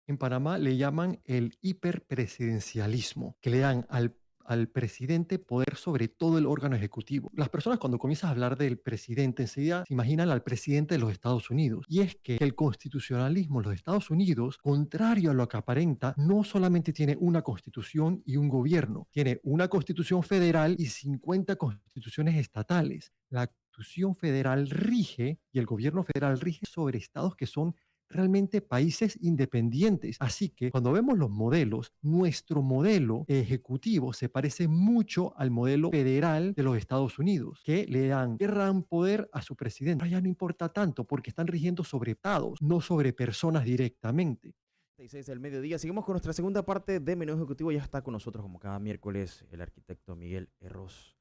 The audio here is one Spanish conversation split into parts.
En Panamá le llaman el hiperpresidencialismo, que le dan al presidente poder sobre todo el órgano ejecutivo. Las personas cuando comienzas a hablar del presidente enseguida se imaginan al presidente de los Estados Unidos. Y es que el constitucionalismo en los Estados Unidos, contrario a lo que aparenta, no solamente tiene una constitución y un gobierno, tiene una constitución federal y 50 constituciones estatales. La constitución federal rige y el gobierno federal rige sobre estados que son realmente países independientes. Así que cuando vemos los modelos, nuestro modelo ejecutivo se parece mucho al modelo federal de los Estados Unidos, que le dan gran poder a su presidente. Pero ya no importa tanto porque están rigiendo sobre estados, no sobre personas directamente. 6 del mediodía. Seguimos con nuestra segunda parte de Menú Ejecutivo. Ya está con nosotros, como cada miércoles, el arquitecto Miguel Herros,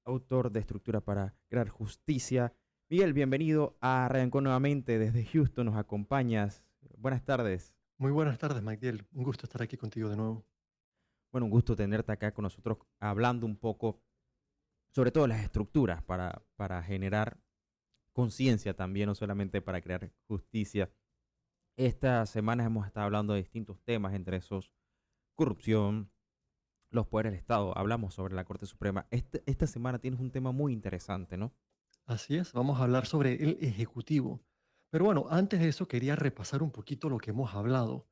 autor de Estructura para Crear Justicia. Miguel, bienvenido a Rayancón nuevamente desde Houston. Nos acompañas. Buenas tardes. Muy buenas tardes, Magdiel. Un gusto estar aquí contigo de nuevo. Bueno, un gusto tenerte acá con nosotros hablando un poco sobre todo las estructuras para generar conciencia también, no solamente para crear justicia. Estas semanas hemos estado hablando de distintos temas, entre esos corrupción, los poderes del Estado. Hablamos sobre la Corte Suprema. Esta semana tienes un tema muy interesante, ¿no? Así es, vamos a hablar sobre el ejecutivo. Pero bueno, antes de eso quería repasar un poquito lo que hemos hablado.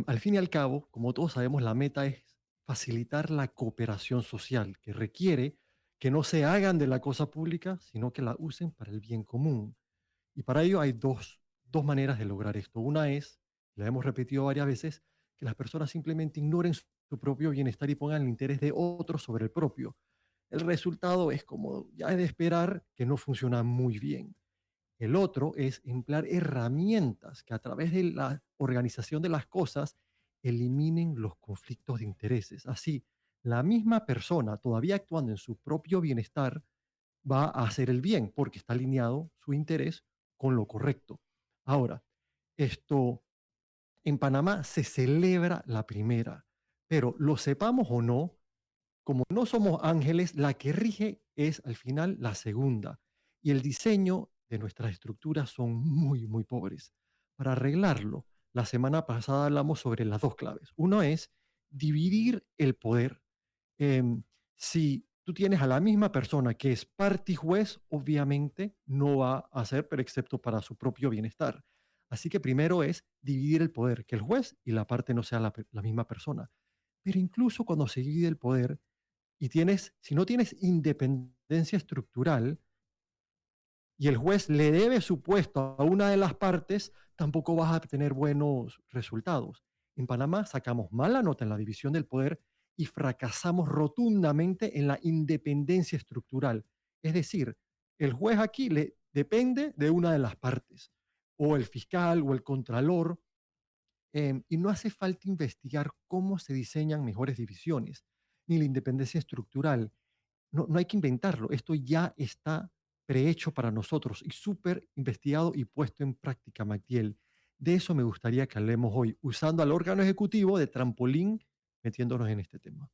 Al fin y al cabo, como todos sabemos, la meta es facilitar la cooperación social, que requiere que no se hagan de la cosa pública, sino que la usen para el bien común. Y para ello hay dos maneras de lograr esto. Una es, la hemos repetido varias veces, que las personas simplemente ignoren su propio bienestar y pongan el interés de otros sobre el propio. El resultado es como ya es de esperar que no funciona muy bien. El otro es emplear herramientas que a través de la organización de las cosas eliminen los conflictos de intereses. Así, la misma persona, todavía actuando en su propio bienestar, va a hacer el bien porque está alineado su interés con lo correcto. Ahora, esto en Panamá se celebra la primera, pero lo sepamos o no, como no somos ángeles, la que rige es al final la segunda. Y el diseño de nuestras estructuras son muy, muy pobres. Para arreglarlo, la semana pasada hablamos sobre las dos claves. Uno es dividir el poder. Em, si tú tienes a la misma persona que es parte y juez, obviamente no va a hacer, pero excepto para su propio bienestar. Así que primero es dividir el poder, que el juez y la parte no sea la misma persona. Pero incluso cuando se divide el poder, y si no tienes independencia estructural y el juez le debe su puesto a una de las partes, tampoco vas a tener buenos resultados. En Panamá sacamos mala nota en la división del poder y fracasamos rotundamente en la independencia estructural. Es decir, el juez aquí le depende de una de las partes, o el fiscal o el contralor, y no hace falta investigar cómo se diseñan mejores divisiones, ni la independencia estructural. No hay que inventarlo. Esto ya está prehecho para nosotros y súper investigado y puesto en práctica, Magdiel. De eso me gustaría que hablemos hoy, usando al órgano ejecutivo de trampolín, metiéndonos en este tema.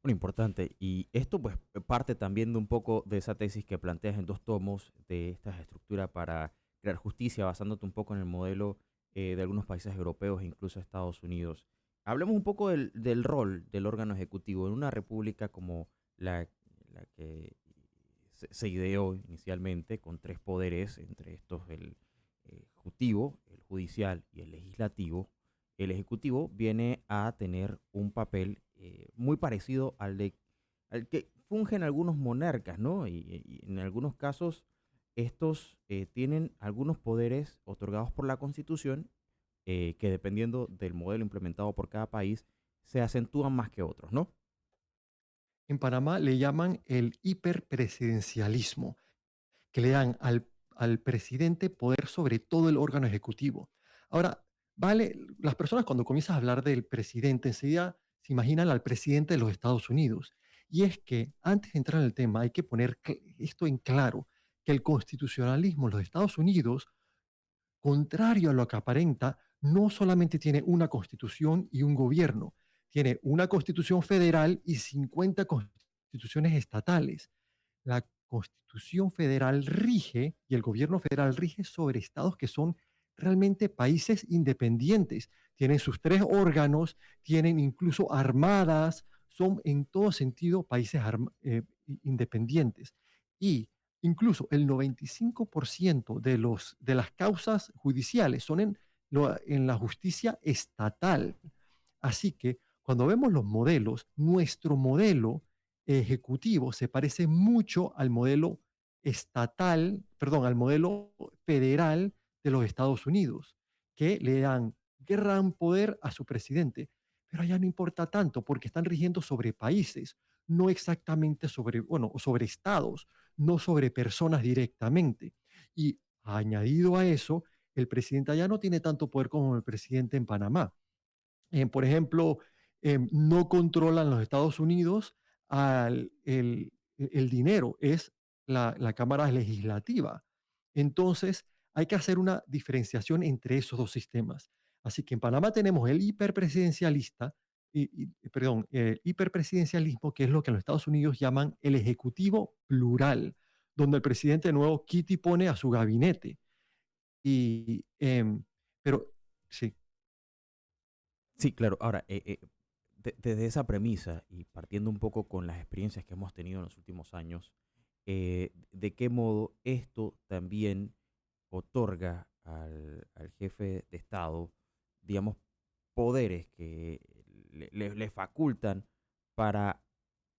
Bueno, importante. Y esto pues parte también de un poco de esa tesis que planteas en dos tomos de esta estructura para crear justicia, basándote un poco en el modelo de algunos países europeos e incluso Estados Unidos. Hablemos un poco del rol del órgano ejecutivo en una república como la que se ideó inicialmente con tres poderes, entre estos el ejecutivo, el judicial y el legislativo. El ejecutivo viene a tener un papel muy parecido al que fungen algunos monarcas, ¿no? Y en algunos casos estos tienen algunos poderes otorgados por la Constitución que dependiendo del modelo implementado por cada país se acentúan más que otros, ¿no? En Panamá le llaman el hiperpresidencialismo, que le dan al presidente poder sobre todo el órgano ejecutivo. Ahora, vale, las personas cuando comienzas a hablar del presidente, enseguida se imaginan al presidente de los Estados Unidos. Y es que antes de entrar en el tema hay que poner esto en claro, que el constitucionalismo en los Estados Unidos, contrario a lo que aparenta, no solamente tiene una constitución y un gobierno, tiene una constitución federal y 50 constituciones estatales. La Constitución federal rige y el gobierno federal rige sobre estados que son realmente países independientes. Tienen sus tres órganos, tienen incluso armadas, son en todo sentido países independientes. Y incluso el 95% de las causas judiciales son en la justicia estatal. Así que cuando vemos los modelos, nuestro modelo ejecutivo se parece mucho al modelo estatal, perdón, al modelo federal de los Estados Unidos, que le dan gran poder a su presidente. Pero allá no importa tanto porque están rigiendo sobre países, no exactamente sobre, bueno, sobre estados, no sobre personas directamente. Y añadido a eso, el presidente allá no tiene tanto poder como el presidente en Panamá. Por ejemplo, no controlan los Estados Unidos el dinero, es la Cámara Legislativa. Entonces, hay que hacer una diferenciación entre esos dos sistemas. Así que en Panamá tenemos el hiperpresidencialista, perdón, el hiperpresidencialismo, que es lo que en los Estados Unidos llaman el ejecutivo plural, donde el presidente de nuevo quita y pone a su gabinete. Y, pero sí. Sí, claro. Ahora, desde esa premisa y partiendo un poco con las experiencias que hemos tenido en los últimos años, ¿de qué modo esto también otorga al jefe de Estado, digamos, poderes que le facultan para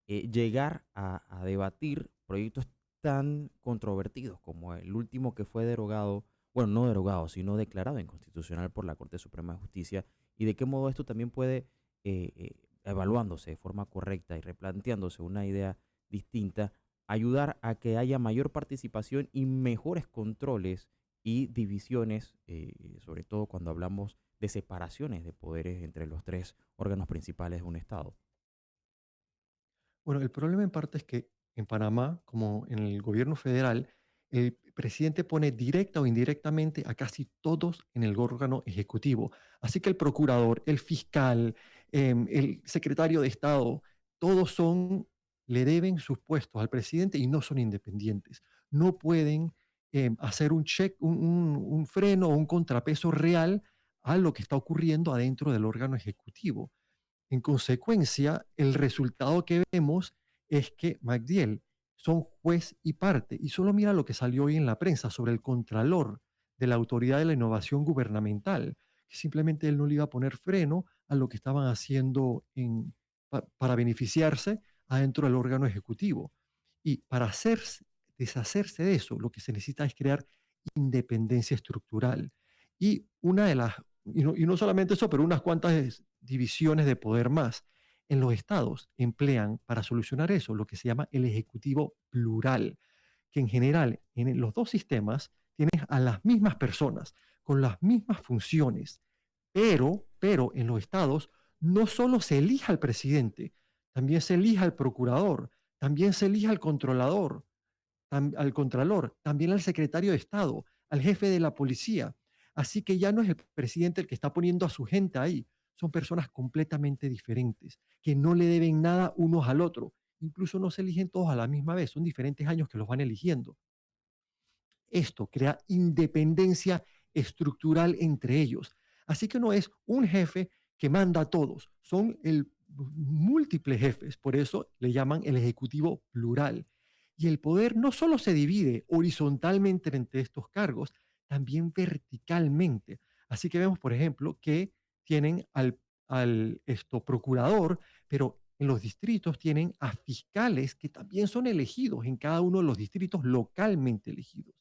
llegar a debatir proyectos tan controvertidos como el último que fue derogado, bueno, no derogado, sino declarado inconstitucional por la Corte Suprema de Justicia, y de qué modo esto también puede, evaluándose de forma correcta y replanteándose una idea distinta, ayudar a que haya mayor participación y mejores controles y divisiones, sobre todo cuando hablamos de separaciones de poderes entre los tres órganos principales de un Estado. Bueno, el problema en parte es que en Panamá, como en el gobierno federal, el presidente pone directa o indirectamente a casi todos en el órgano ejecutivo. Así que el procurador, el fiscal, el secretario de Estado, todos le deben sus puestos al presidente y no son independientes. No pueden hacer un check, un freno o un contrapeso real a lo que está ocurriendo adentro del órgano ejecutivo. En consecuencia, el resultado que vemos es que MacDill son juez y parte. Y solo mira lo que salió hoy en la prensa sobre el contralor de la Autoridad de la Innovación Gubernamental, que simplemente él no le iba a poner freno a lo que estaban haciendo para beneficiarse adentro del órgano ejecutivo. Y para deshacerse de eso, lo que se necesita es crear independencia estructural. Y una de las, y no solamente eso, pero unas cuantas divisiones de poder más. En los estados emplean para solucionar eso lo que se llama el ejecutivo plural, que en general en los dos sistemas tienes a las mismas personas con las mismas funciones, pero en los estados no solo se elija al presidente, también se elija al procurador, también se elija al controlador, al contralor, también al secretario de Estado, al jefe de la policía. Así que ya no es el presidente el que está poniendo a su gente ahí, son personas completamente diferentes, que no le deben nada unos al otro. Incluso no se eligen todos a la misma vez, son diferentes años que los van eligiendo. Esto crea independencia estructural entre ellos. Así que no es un jefe que manda a todos, son múltiples jefes, por eso le llaman el ejecutivo plural. Y el poder no solo se divide horizontalmente entre estos cargos, también verticalmente. Así que vemos, por ejemplo, que tienen al procurador, pero en los distritos tienen a fiscales que también son elegidos en cada uno de los distritos localmente elegidos.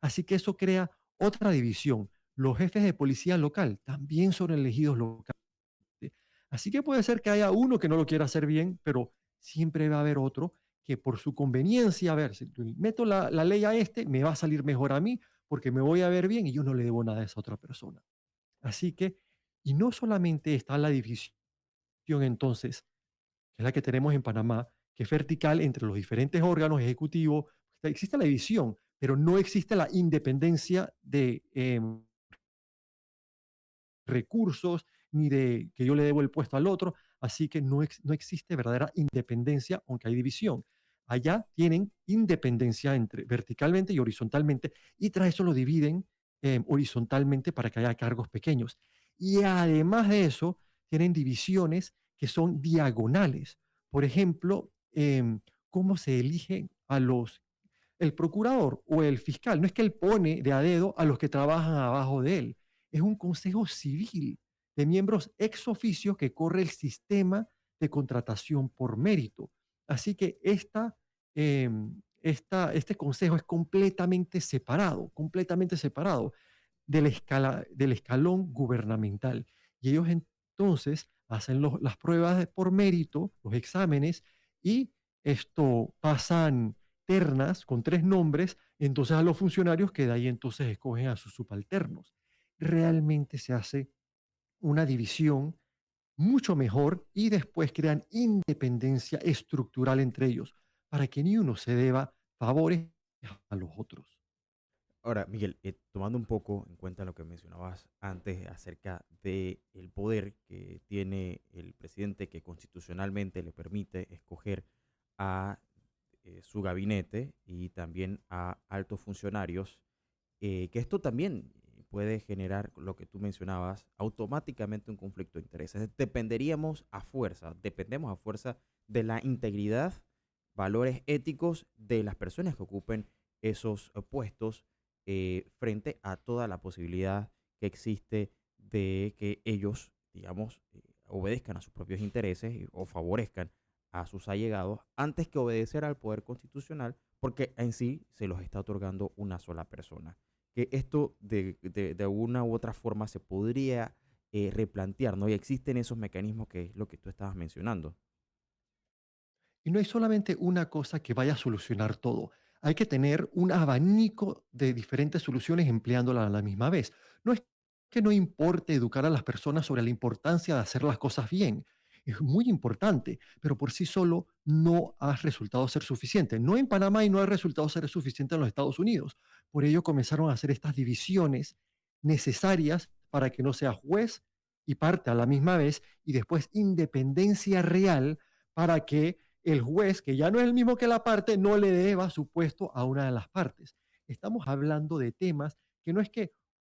Así que eso crea otra división. Los jefes de policía local también son elegidos localmente. Así que puede ser que haya uno que no lo quiera hacer bien, pero siempre va a haber otro que por su conveniencia, a ver, si meto la ley a este, me va a salir mejor a mí porque me voy a ver bien y yo no le debo nada a esa otra persona. Así que, y no solamente está la división entonces, que es la que tenemos en Panamá, que es vertical entre los diferentes órganos ejecutivos. Existe la división, pero no existe la independencia de recursos ni de que yo le debo el puesto al otro. Así que no existe verdadera independencia, aunque hay división. Allá tienen independencia entre verticalmente y horizontalmente, y tras eso lo dividen horizontalmente para que haya cargos pequeños. Y además de eso, tienen divisiones que son diagonales. Por ejemplo, cómo se eligen a los el procurador o el fiscal. No es que él pone de a dedo a los que trabajan abajo de él. Es un consejo civil de miembros ex oficio que corre el sistema de contratación por mérito. Así que este consejo es completamente separado del escalón gubernamental. Y ellos entonces hacen las pruebas por mérito, los exámenes, y esto pasan ternas con 3 nombres, entonces a los funcionarios que de ahí entonces escogen a sus subalternos. Realmente se hace una división mucho mejor y después crean independencia estructural entre ellos para que ni uno se deba favores a los otros. Ahora, Miguel, tomando un poco en cuenta lo que mencionabas antes acerca del poder que tiene el presidente que constitucionalmente le permite escoger a su gabinete y también a altos funcionarios, que esto también puede generar lo que tú mencionabas, automáticamente un conflicto de intereses. Dependemos a fuerza de la integridad, valores éticos de las personas que ocupen esos puestos frente a toda la posibilidad que existe de que ellos, digamos, obedezcan a sus propios intereses o favorezcan a sus allegados antes que obedecer al poder constitucional, porque en sí se los está otorgando una sola persona. Que esto de una u otra forma se podría replantear, ¿no? Y existen esos mecanismos que es lo que tú estabas mencionando. Y no hay solamente una cosa que vaya a solucionar todo. Hay que tener un abanico de diferentes soluciones empleándolas a la misma vez. No es que no importe educar a las personas sobre la importancia de hacer las cosas bien. Es muy importante, pero por sí solo no ha resultado ser suficiente. No en Panamá y no ha resultado ser suficiente en los Estados Unidos. Por ello comenzaron a hacer estas divisiones necesarias para que no sea juez y parte a la misma vez y después independencia real para que el juez, que ya no es el mismo que la parte, no le deba su puesto a una de las partes. Estamos hablando de temas que no es que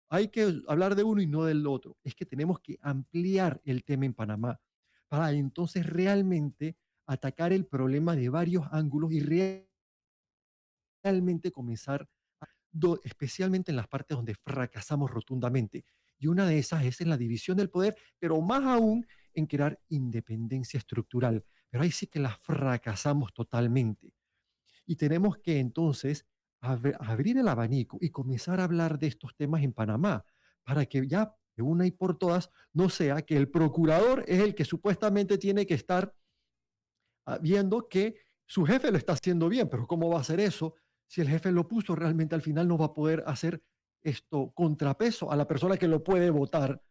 hay que hablar de uno y no del otro, es que tenemos que ampliar el tema en Panamá para entonces realmente atacar el problema de varios ángulos y realmente comenzar, especialmente en las partes donde fracasamos rotundamente. Y una de esas es en la división del poder, pero más aún en crear independencia estructural. Pero ahí sí que la fracasamos totalmente. Y tenemos que entonces abrir el abanico y comenzar a hablar de estos temas en Panamá, para que ya de una y por todas no sea que el procurador es el que supuestamente tiene que estar viendo que su jefe lo está haciendo bien, pero ¿cómo va a hacer eso si el jefe lo puso? Realmente al final no va a poder hacer esto contrapeso a la persona que lo puede votar.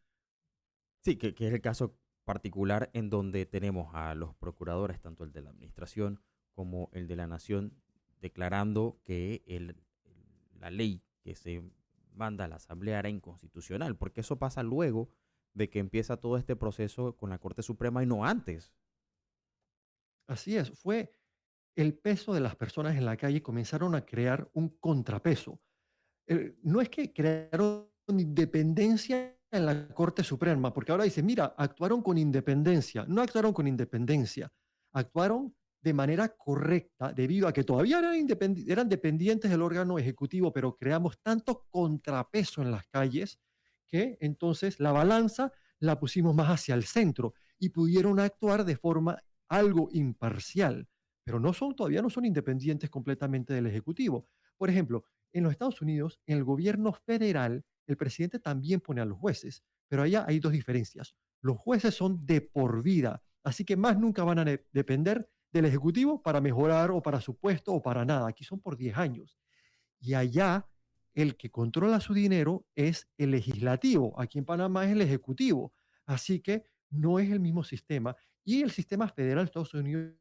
Sí, que es el caso particular en donde tenemos a los procuradores, tanto el de la administración como el de la nación, declarando que la ley que se manda a la Asamblea era inconstitucional, porque eso pasa luego de que empieza todo este proceso con la Corte Suprema y no antes. Así es, fue el peso de las personas en la calle comenzaron a crear un contrapeso. No es que crearon independencia en la Corte Suprema, porque ahora dice, mira, actuaron con independencia. No actuaron con independencia, actuaron de manera correcta debido a que todavía eran dependientes del órgano ejecutivo, pero creamos tanto contrapeso en las calles que entonces la balanza la pusimos más hacia el centro y pudieron actuar de forma algo imparcial, pero todavía no son independientes completamente del ejecutivo. Por ejemplo, en los Estados Unidos, en el gobierno federal, el presidente también pone a los jueces, pero allá hay dos diferencias. Los jueces son de por vida, así que más nunca van a depender del Ejecutivo para mejorar o para su puesto o para nada. Aquí son por 10 años. Y allá el que controla su dinero es el legislativo. Aquí en Panamá es el ejecutivo. Así que no es el mismo sistema. Y el sistema federal de Estados Unidos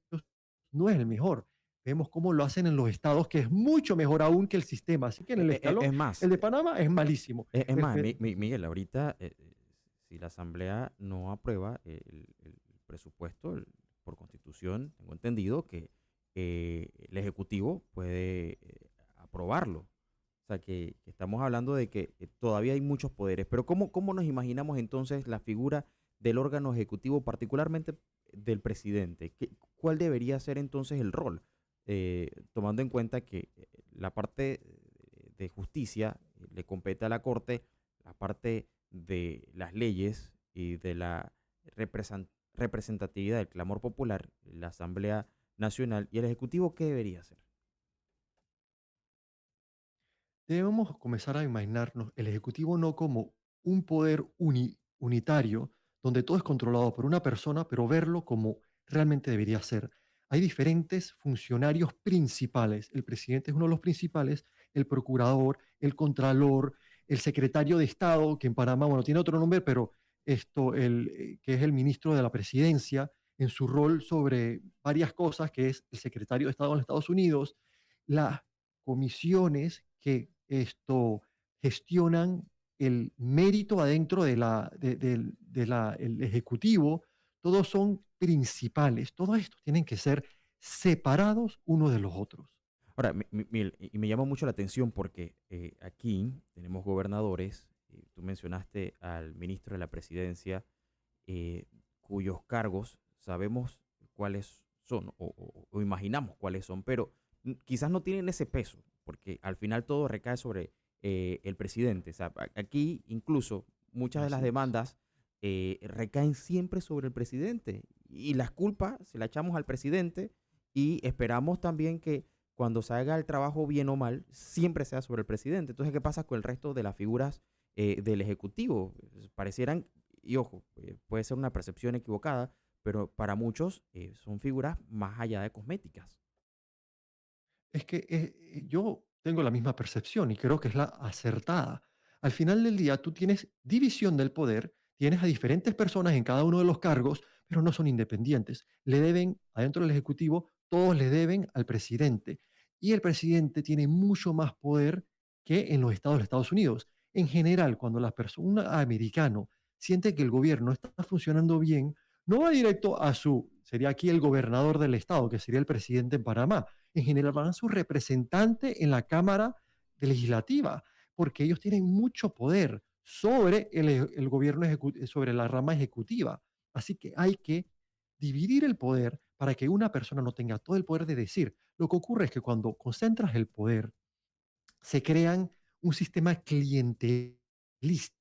no es el mejor. Vemos cómo lo hacen en los estados, que es mucho mejor aún que el sistema. Así que en el escalón, Es más, el de Panamá es malísimo. es El más, fe- Miguel, ahorita, si la Asamblea no aprueba el presupuesto, por constitución, tengo entendido que el Ejecutivo puede aprobarlo. O sea, que está estamos hablando de que todavía hay muchos poderes, pero ¿cómo nos imaginamos entonces la figura del órgano ejecutivo, particularmente del presidente? ¿Cuál debería ser entonces el rol? Tomando en cuenta que la parte de justicia le compete a la Corte, la parte de las leyes y de la representatividad del clamor popular, la Asamblea Nacional y el Ejecutivo, ¿qué debería hacer? Debemos comenzar a imaginarnos el Ejecutivo no como un poder unitario, donde todo es controlado por una persona, pero verlo como realmente debería ser. Hay diferentes funcionarios principales. El presidente es uno de los principales, el procurador, el contralor, el secretario de Estado, que en Panamá, bueno, tiene otro nombre, pero que es el ministro de la presidencia, en su rol sobre varias cosas, que es el secretario de Estado en los Estados Unidos, las comisiones que gestionan el mérito adentro el ejecutivo, todos son principales, todos estos tienen que ser separados unos de los otros. Ahora, y me llama mucho la atención porque aquí tenemos gobernadores, tú mencionaste al ministro de la presidencia, cuyos cargos sabemos cuáles son o imaginamos cuáles son, pero quizás no tienen ese peso, porque al final todo recae sobre el presidente. O sea, aquí incluso muchas de las Así es. demandas recaen siempre sobre el presidente y las culpas se las echamos al presidente y esperamos también que cuando se haga el trabajo bien o mal, siempre sea sobre el presidente. Entonces, ¿qué pasa con el resto de las figuras del Ejecutivo? Parecieran, y ojo, puede ser una percepción equivocada, pero para muchos son figuras más allá de cosméticas. Es que yo tengo la misma percepción y creo que es la acertada. Al final del día, tú tienes división del poder, tienes a diferentes personas en cada uno de los cargos, pero no son independientes. Le deben, adentro del Ejecutivo, todos le deben al presidente. Y el presidente tiene mucho más poder que en los Estados Unidos. En general, cuando la persona americano siente que el gobierno está funcionando bien, no va directo sería aquí el gobernador del estado, que sería el presidente en Panamá, en general van a su representante en la Cámara Legislativa, porque ellos tienen mucho poder sobre el gobierno, sobre la rama ejecutiva. Así que hay que dividir el poder para que una persona no tenga todo el poder de decir. Lo que ocurre es que cuando concentras el poder, se crean un sistema clientelista,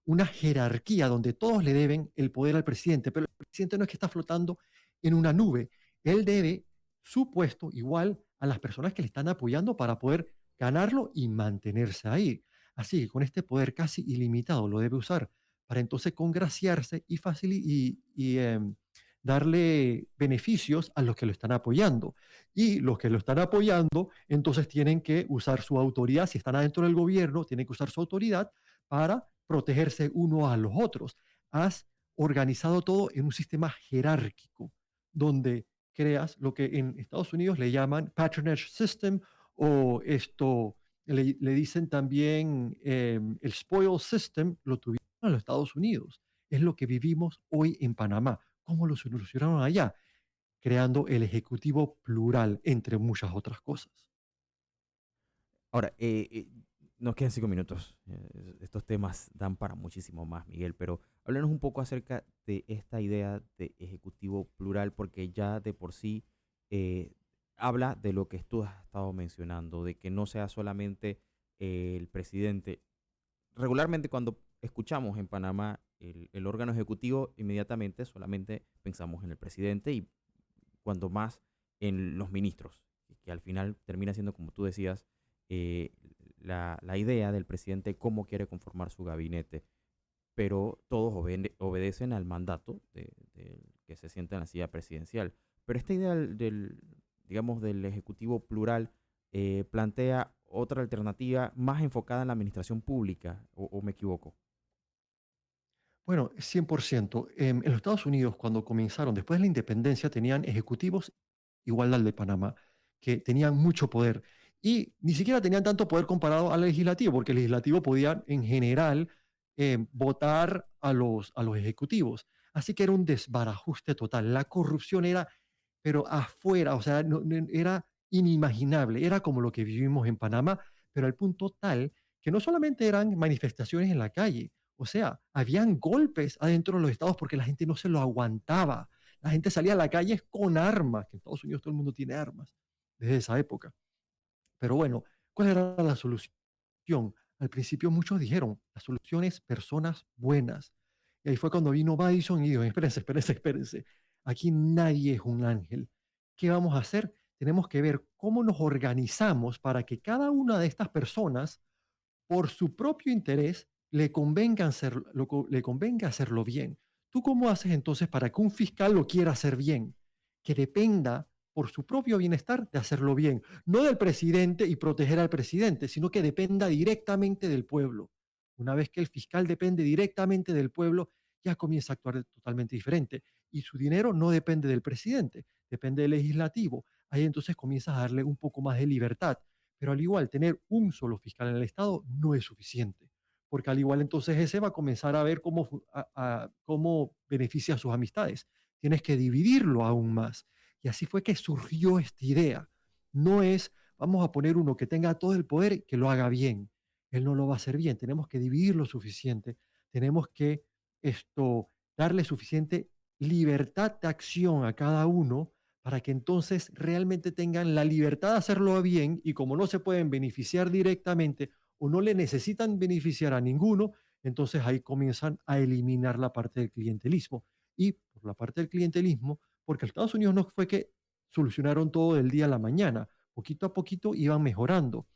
una jerarquía donde todos le deben el poder al presidente, pero el presidente no es que está flotando en una nube, él debe su puesto igual a las personas que le están apoyando para poder ganarlo y mantenerse ahí. Así que con este poder casi ilimitado lo debe usar para entonces congraciarse y darle beneficios a los que lo están apoyando. Y los que lo están apoyando, entonces tienen que usar su autoridad, si están adentro del gobierno, tienen que usar su autoridad para protegerse uno a los otros. Has organizado todo en un sistema jerárquico, donde creas lo que en Estados Unidos le llaman patronage system o le dicen también el spoil system, lo tuvieron en los Estados Unidos. Es lo que vivimos hoy en Panamá. ¿Cómo lo solucionaron allá? Creando el ejecutivo plural, entre muchas otras cosas. Ahora, nos quedan 5 minutos. Estos temas dan para muchísimo más, Miguel, pero háblanos un poco acerca de esta idea de ejecutivo plural, porque ya de por sí eh, habla de lo que tú has estado mencionando, de que no sea solamente el presidente. Regularmente cuando escuchamos en Panamá el órgano ejecutivo, inmediatamente solamente pensamos en el presidente y cuando más en los ministros, que al final termina siendo, como tú decías, eh, la idea del presidente cómo quiere conformar su gabinete, pero todos obedecen al mandato que se sienta en la silla presidencial. Pero esta idea digamos, del ejecutivo plural plantea otra alternativa más enfocada en la administración pública, o me equivoco. Bueno, 100%. En los Estados Unidos, cuando comenzaron, después de la independencia, tenían ejecutivos igual al de Panamá, que tenían mucho poder. Y ni siquiera tenían tanto poder comparado al legislativo, porque el legislativo podía, en general, votar a los ejecutivos. Así que era un desbarajuste total. La corrupción era, pero afuera, o sea, era inimaginable. Era como lo que vivimos en Panamá, pero al punto tal que no solamente eran manifestaciones en la calle, o sea, habían golpes adentro de los estados porque la gente no se lo aguantaba. La gente salía a la calle con armas, que en Estados Unidos todo el mundo tiene armas desde esa época. Pero bueno, ¿cuál era la solución? Al principio muchos dijeron, la solución es personas buenas. Y ahí fue cuando vino Madison y dijo, espérense, espérense, espérense. Aquí nadie es un ángel. ¿Qué vamos a hacer? Tenemos que ver cómo nos organizamos para que cada una de estas personas por su propio interés le convenga hacerlo bien. ¿Tú cómo haces entonces para que un fiscal lo quiera hacer bien? Que dependa por su propio bienestar de hacerlo bien, no del presidente y proteger al presidente, sino que dependa directamente del pueblo. Una vez que el fiscal depende directamente del pueblo, ya comienza a actuar totalmente diferente. Y su dinero no depende del presidente, depende del legislativo. Ahí entonces comienzas a darle un poco más de libertad, pero al igual, tener un solo fiscal en el Estado no es suficiente, porque al igual entonces ese va a comenzar a ver cómo beneficia a sus amistades. Tienes que dividirlo aún más. Y así fue que surgió esta idea. No es, vamos a poner uno que tenga todo el poder, y que lo haga bien. Él no lo va a hacer bien. Tenemos que dividir lo suficiente. Tenemos que darle suficiente libertad de acción a cada uno para que entonces realmente tengan la libertad de hacerlo bien, y como no se pueden beneficiar directamente o no le necesitan beneficiar a ninguno, entonces ahí comienzan a eliminar la parte del clientelismo. Y por la parte del clientelismo, porque Estados Unidos no fue que solucionaron todo del día a la mañana, poquito a poquito iban mejorando.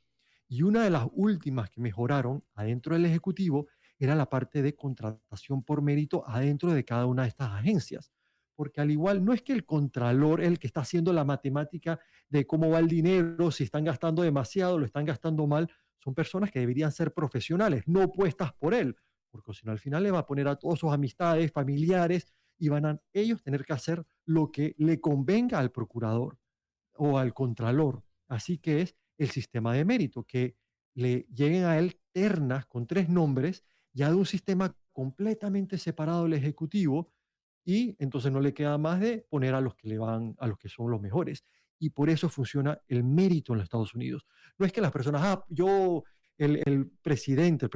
Y una de las últimas que mejoraron adentro del Ejecutivo era la parte de contratación por mérito adentro de cada una de estas agencias. Porque al igual no es que el contralor es el que está haciendo la matemática de cómo va el dinero, si están gastando demasiado, lo están gastando mal, son personas que deberían ser profesionales, no puestas por él, porque si no al final le va a poner a todas sus amistades, familiares, y van a ellos tener que hacer lo que le convenga al procurador o al contralor. Así que es el sistema de mérito, que le lleguen a él ternas con tres nombres, ya de un sistema completamente separado del ejecutivo, y entonces no le queda más de poner a los que le van, a los que son los mejores. Y por eso funciona el mérito en los Estados Unidos. No es que las personas, el presidente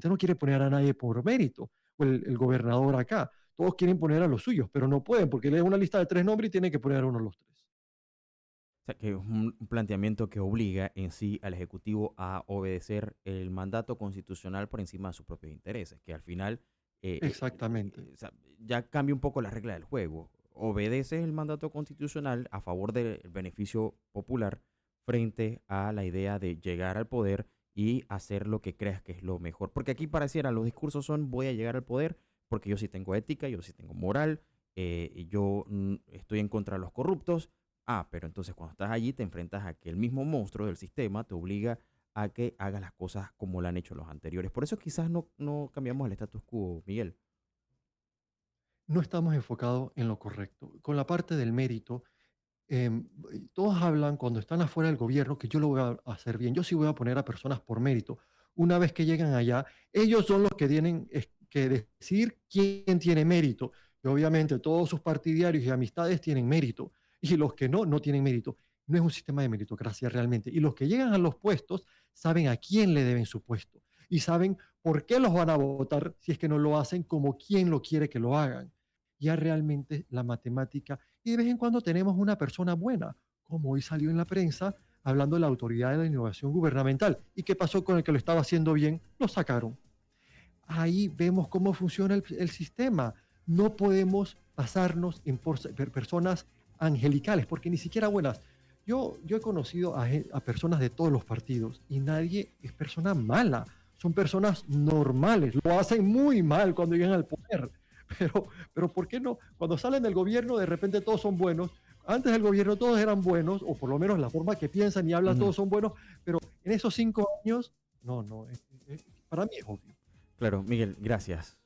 no quiere poner a nadie por mérito, o el gobernador acá, todos quieren poner a los suyos, pero no pueden porque le dan una lista de tres nombres y tienen que poner a uno de los tres. O sea, que es un planteamiento que obliga en sí al Ejecutivo a obedecer el mandato constitucional por encima de sus propios intereses, que al final Exactamente. o sea, ya cambia un poco la regla del juego. Obedeces el mandato constitucional a favor del beneficio popular frente a la idea de llegar al poder y hacer lo que creas que es lo mejor. Porque aquí pareciera, los discursos son voy a llegar al poder porque yo sí tengo ética, yo sí tengo moral, yo estoy en contra de los corruptos. Ah, pero entonces cuando estás allí te enfrentas a que el mismo monstruo del sistema te obliga a que hagas las cosas como lo han hecho los anteriores. Por eso quizás no cambiamos el status quo, Miguel. No estamos enfocados en lo correcto. Con la parte del mérito, todos hablan cuando están afuera del gobierno que yo lo voy a hacer bien. Yo sí voy a poner a personas por mérito. Una vez que llegan allá, ellos son los que tienen que decir quién tiene mérito. Y obviamente todos sus partidarios y amistades tienen mérito. Y los que no, no tienen mérito. No es un sistema de meritocracia realmente. Y los que llegan a los puestos saben a quién le deben su puesto. Y saben por qué los van a votar si es que no lo hacen como quien lo quiere que lo hagan. Ya realmente la matemática, y de vez en cuando tenemos una persona buena, como hoy salió en la prensa hablando de la autoridad de la innovación gubernamental. ¿Y qué pasó con el que lo estaba haciendo bien? Lo sacaron. Ahí vemos cómo funciona el sistema. No podemos pasarnos en personas angelicales, porque ni siquiera buenas. Yo he conocido a personas de todos los partidos y nadie es persona mala. Son personas normales. Lo hacen muy mal cuando llegan al poder. Pero ¿por qué no? Cuando salen del gobierno, de repente todos son buenos. Antes del gobierno todos eran buenos, o por lo menos la forma que piensan y hablan Ujú. todos son buenos, pero en esos 5 años, no, no, para mí es obvio. Claro, Miguel, gracias.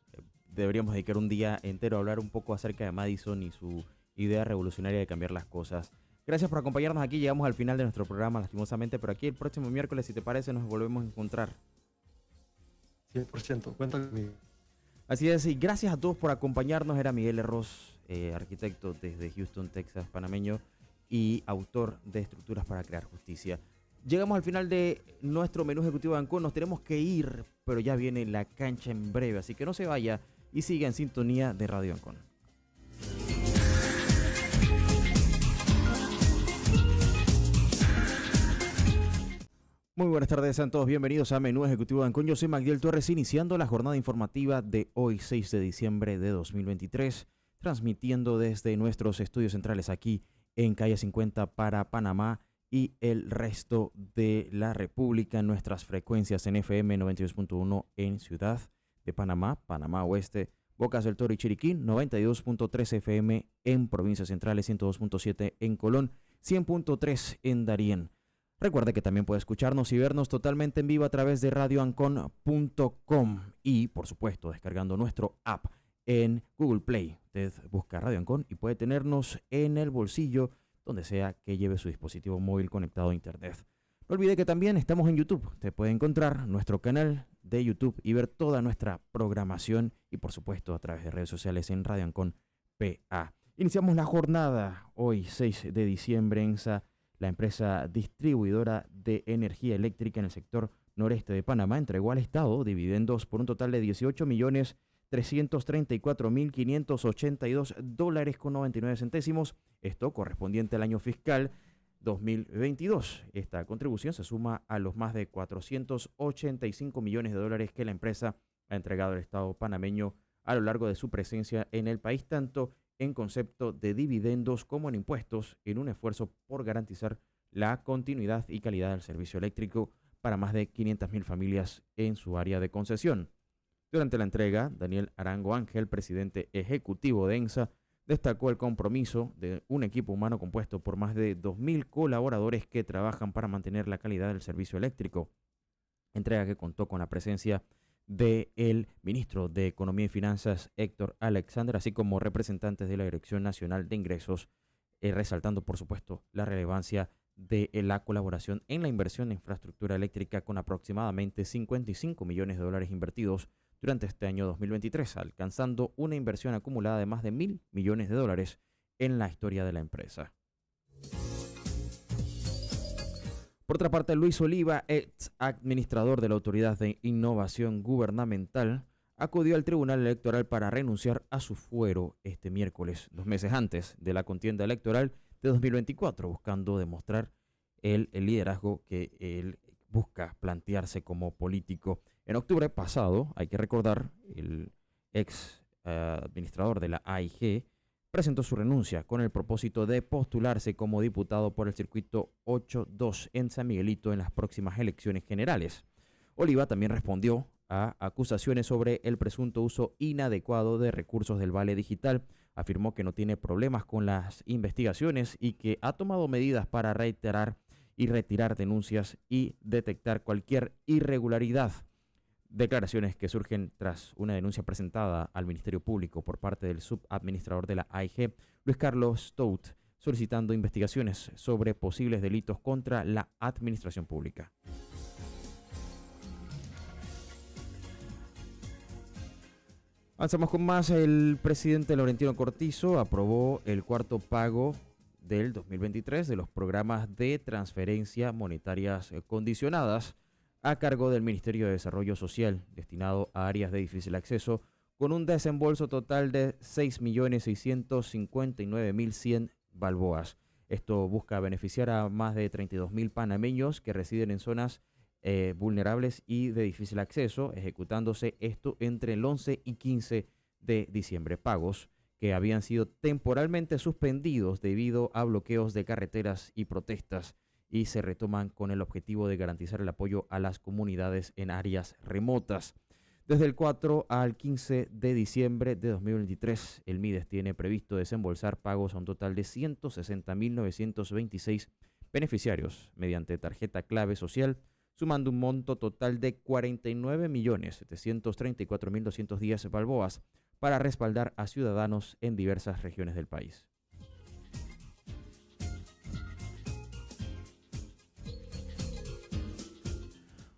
Deberíamos dedicar un día entero a hablar un poco acerca de Madison y su idea revolucionaria de cambiar las cosas. Gracias por acompañarnos aquí. Llegamos al final de nuestro programa, lastimosamente, pero aquí el próximo miércoles, si te parece, nos volvemos a encontrar. 100%, cuenta conmigo. Así es, y gracias a todos por acompañarnos. Era Miguel Herros, arquitecto desde Houston, Texas, panameño y autor de Estructuras para Crear Justicia. Llegamos al final de nuestro menú ejecutivo de Ancon. Nos tenemos que ir, pero ya viene la cancha en breve. Así que no se vaya y siga en sintonía de Radio Ancon. Muy buenas tardes, sean todos bienvenidos a Menú Ejecutivo de Ancon. Yo soy Magdiel Torres, iniciando la jornada informativa de hoy, 6 de diciembre de 2023, transmitiendo desde nuestros estudios centrales aquí en Calle 50 para Panamá y el resto de la República en nuestras frecuencias en FM 92.1 en Ciudad de Panamá, Panamá Oeste, Bocas del Toro y Chiriquí, 92.3 FM en provincias centrales, 102.7 en Colón, 100.3 en Darién. Recuerde que también puede escucharnos y vernos totalmente en vivo a través de radioancon.com y, por supuesto, descargando nuestro app en Google Play. Usted busca Radio Ancon y puede tenernos en el bolsillo donde sea que lleve su dispositivo móvil conectado a Internet. No olvide que también estamos en YouTube. Usted puede encontrar nuestro canal de YouTube y ver toda nuestra programación y, por supuesto, a través de redes sociales en Radio Ancon PA. Iniciamos la jornada hoy, 6 de diciembre, en la empresa distribuidora de energía eléctrica en el sector noreste de Panamá entregó al Estado dividendos por un total de $18.334.582.99, esto correspondiente al año fiscal 2022. Esta contribución se suma a los más de $485 millones que la empresa ha entregado al Estado panameño a lo largo de su presencia en el país, tanto en concepto de dividendos como en impuestos, en un esfuerzo por garantizar la continuidad y calidad del servicio eléctrico para más de 500.000 familias en su área de concesión. Durante la entrega, Daniel Arango Ángel, presidente ejecutivo de ENSA, destacó el compromiso de un equipo humano compuesto por más de 2.000 colaboradores que trabajan para mantener la calidad del servicio eléctrico. Entrega que contó con la presencia del ministro de Economía y Finanzas, Héctor Alexander, así como representantes de la Dirección Nacional de Ingresos, resaltando, por supuesto, la relevancia de la colaboración en la inversión en infraestructura eléctrica, con aproximadamente $55 millones invertidos durante este año 2023, alcanzando una inversión acumulada de más de $1.000 millones en la historia de la empresa. Por otra parte, Luis Oliva, ex administrador de la Autoridad de Innovación Gubernamental, acudió al Tribunal Electoral para renunciar a su fuero este miércoles, 2 meses antes de la contienda electoral de 2024, buscando demostrar el liderazgo que él busca plantearse como político. En octubre pasado, hay que recordar, el ex administrador de la AIG presentó su renuncia con el propósito de postularse como diputado por el circuito 8-2 en San Miguelito en las próximas elecciones generales. Oliva también respondió a acusaciones sobre el presunto uso inadecuado de recursos del Vale Digital. Afirmó que no tiene problemas con las investigaciones y que ha tomado medidas para reiterar y retirar denuncias y detectar cualquier irregularidad. Declaraciones que surgen tras una denuncia presentada al Ministerio Público por parte del subadministrador de la AIG, Luis Carlos Stout, solicitando investigaciones sobre posibles delitos contra la administración pública. Avanzamos con más. El presidente Laurentino Cortizo aprobó el cuarto pago del 2023 de los programas de transferencia monetarias condicionadas a cargo del Ministerio de Desarrollo Social, destinado a áreas de difícil acceso, con un desembolso total de 6.659.100 balboas. Esto busca beneficiar a más de 32.000 panameños que residen en zonas vulnerables y de difícil acceso, ejecutándose esto entre el 11 y 15 de diciembre. Pagos que habían sido temporalmente suspendidos debido a bloqueos de carreteras y protestas, y se retoman con el objetivo de garantizar el apoyo a las comunidades en áreas remotas. Desde el 4 al 15 de diciembre de 2023, el MIDES tiene previsto desembolsar pagos a un total de 160.926 beneficiarios mediante tarjeta clave social, sumando un monto total de 49.734.210 balboas para respaldar a ciudadanos en diversas regiones del país.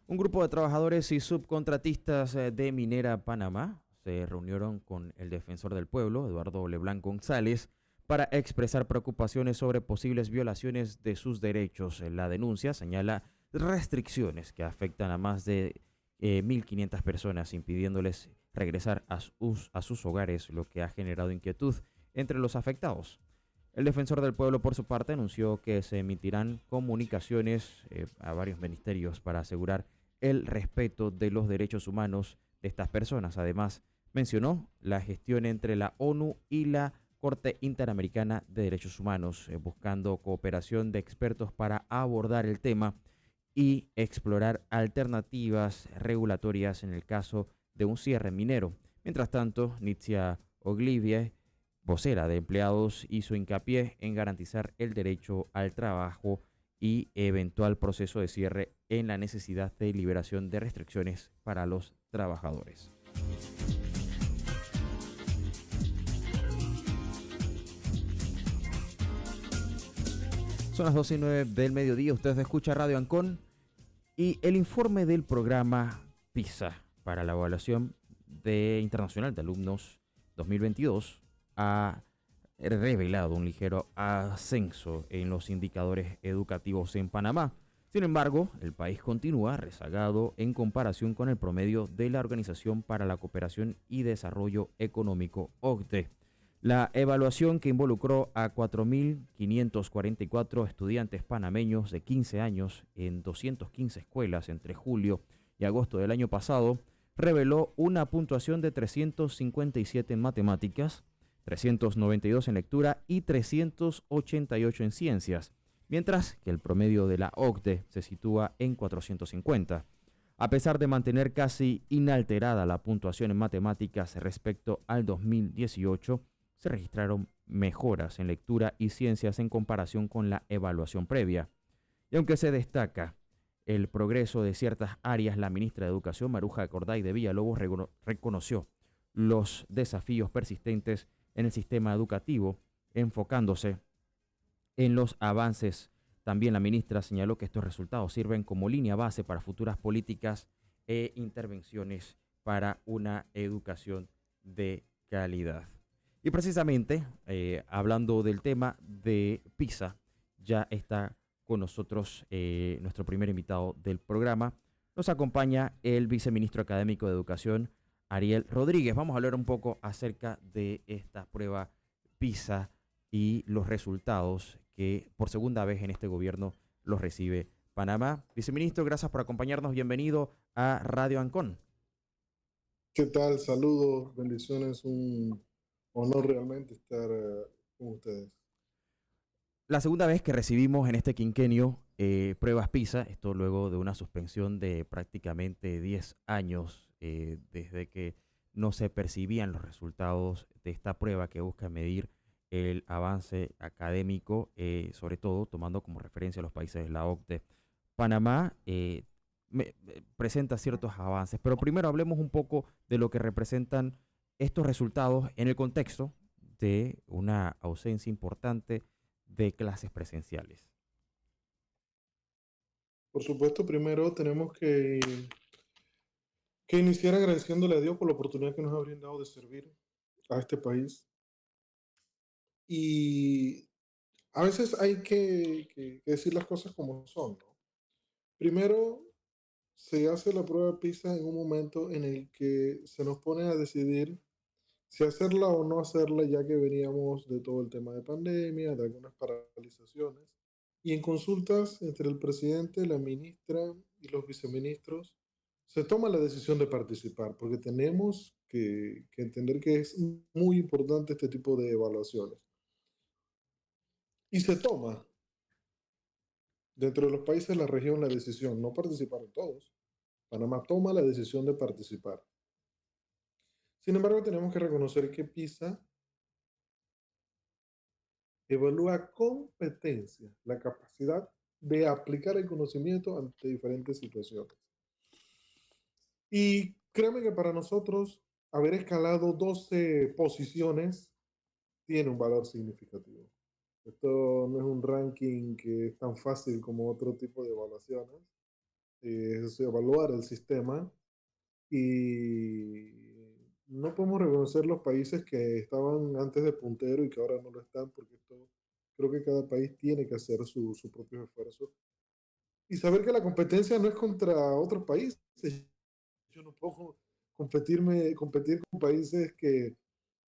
Un grupo de trabajadores y subcontratistas de Minera Panamá se reunieron con el defensor del pueblo, Eduardo Leblanc González, para expresar preocupaciones sobre posibles violaciones de sus derechos. La denuncia señala restricciones que afectan a más de 1.500 personas, impidiéndoles regresar a sus hogares, lo que ha generado inquietud entre los afectados. El defensor del pueblo, por su parte, anunció que se emitirán comunicaciones a varios ministerios para asegurar el respeto de los derechos humanos de estas personas. Además, mencionó la gestión entre la ONU y la Corte Interamericana de Derechos Humanos, buscando cooperación de expertos para abordar el tema y explorar alternativas regulatorias en el caso de un cierre minero. Mientras tanto, Nitzia Oglivie, vocera de empleados, hizo hincapié en garantizar el derecho al trabajo y eventual proceso de cierre en la necesidad de liberación de restricciones para los trabajadores. Son las 12:09 del mediodía, ustedes escuchan Radio Ancon y el informe del programa PISA para la evaluación internacional de alumnos 2022 ha revelado un ligero ascenso en los indicadores educativos en Panamá. Sin embargo, el país continúa rezagado en comparación con el promedio de la Organización para la Cooperación y Desarrollo Económico, OCDE. La evaluación, que involucró a 4.544 estudiantes panameños de 15 años en 215 escuelas entre julio y agosto del año pasado, reveló una puntuación de 357 en matemáticas, 392 en lectura y 388 en ciencias, mientras que el promedio de la OCDE se sitúa en 450. A pesar de mantener casi inalterada la puntuación en matemáticas respecto al 2018, se registraron mejoras en lectura y ciencias en comparación con la evaluación previa. Y aunque se destaca el progreso de ciertas áreas, la ministra de Educación, Maruja Corday de Villalobos, reconoció los desafíos persistentes en el sistema educativo, enfocándose en los avances. También la ministra señaló que estos resultados sirven como línea base para futuras políticas e intervenciones para una educación de calidad. Y precisamente, hablando del tema de PISA, ya está con nosotros nuestro primer invitado del programa. Nos acompaña el viceministro académico de Educación, Ariel Rodríguez. Vamos a hablar un poco acerca de esta prueba PISA y los resultados que por segunda vez en este gobierno los recibe Panamá. Viceministro, gracias por acompañarnos. Bienvenido a Radio Ancon. ¿Qué tal? Saludos, bendiciones, un honor realmente estar con ustedes. La segunda vez que recibimos en este quinquenio pruebas PISA, esto luego de una suspensión de prácticamente 10 años desde que no se percibían los resultados de esta prueba que busca medir el avance académico, sobre todo tomando como referencia a los países de la OCDE. Panamá presenta ciertos avances, pero primero hablemos un poco de lo que representan estos resultados en el contexto de una ausencia importante de clases presenciales. Por supuesto, primero tenemos que iniciar agradeciéndole a Dios por la oportunidad que nos ha brindado de servir a este país. Y a veces hay que decir las cosas como son, ¿no? Primero, se hace la prueba PISA en un momento en el que se nos pone a decidir si hacerla o no hacerla, ya que veníamos de todo el tema de pandemia, de algunas paralizaciones, y en consultas entre el presidente, la ministra y los viceministros, se toma la decisión de participar, porque tenemos que entender que es muy importante este tipo de evaluaciones. Y se toma dentro de los países de la región la decisión, no participar en todos. Panamá toma la decisión de participar. Sin embargo, tenemos que reconocer que PISA evalúa competencia, la capacidad de aplicar el conocimiento ante diferentes situaciones. Y créeme que para nosotros haber escalado 12 posiciones tiene un valor significativo. Esto no es un ranking que es tan fácil como otro tipo de evaluaciones. Es evaluar el sistema y No podemos reconocer los países que estaban antes de puntero y que ahora no lo están, porque esto, creo que cada país tiene que hacer su propio esfuerzo y saber que la competencia no es contra otros países. Yo no puedo competir con países que